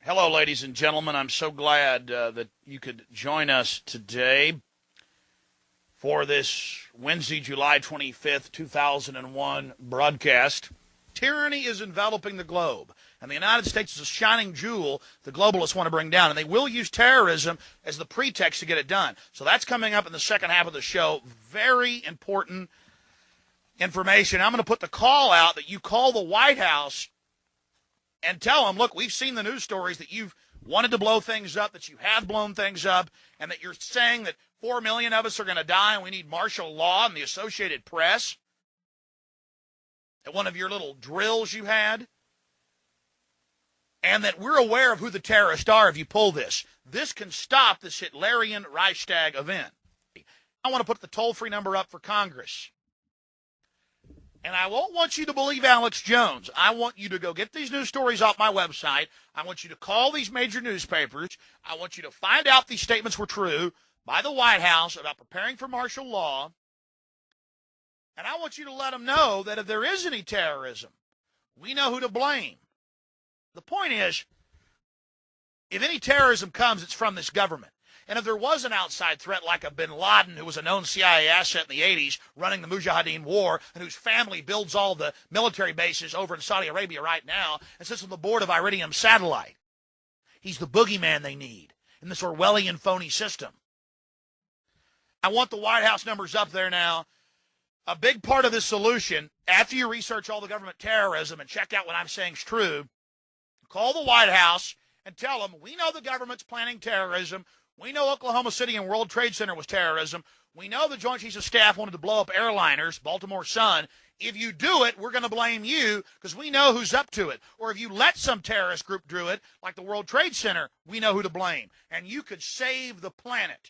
Hello, ladies and gentlemen. I'm so glad that you could join us today for this Wednesday, July 25th, 2001 broadcast. Tyranny is enveloping the globe, and the United States is a shining jewel the globalists want to bring down, and they will use terrorism as the pretext to get it done. So that's coming up in the second half of the show. Very important information. I'm going to put the call out that you call the White House and tell them, look, we've seen the news stories that you've wanted to blow things up, that you have blown things up, and that you're saying that 4 million of us are going to die and we need martial law and the Associated Press at one of your little drills you had, and that we're aware of who the terrorists are if you pull this. This can stop this Hitlerian Reichstag event. I want to put the toll-free number up for Congress. And I won't want you to believe Alex Jones. I want you to go get these news stories off my website. I want you to call these major newspapers. I want you to find out these statements were true by the White House about preparing for martial law. And I want you to let them know that if there is any terrorism, we know who to blame. The point is, if any terrorism comes, it's from this government. And if there was an outside threat like a bin Laden, who was a known CIA asset in the 80s, running the Mujahideen war, and whose family builds all the military bases over in Saudi Arabia right now, and sits on the board of Iridium Satellite, he's the boogeyman they need in this Orwellian phony system. I want the White House numbers up there now. A big part of this solution, after you research all the government terrorism and check out what I'm saying is true, call the White House and tell them, we know the government's planning terrorism. We know Oklahoma City and World Trade Center was terrorism. We know the Joint Chiefs of Staff wanted to blow up airliners, Baltimore Sun. If you do it, we're going to blame you because we know who's up to it. Or if you let some terrorist group do it, like the World Trade Center, we know who to blame. And you could save the planet.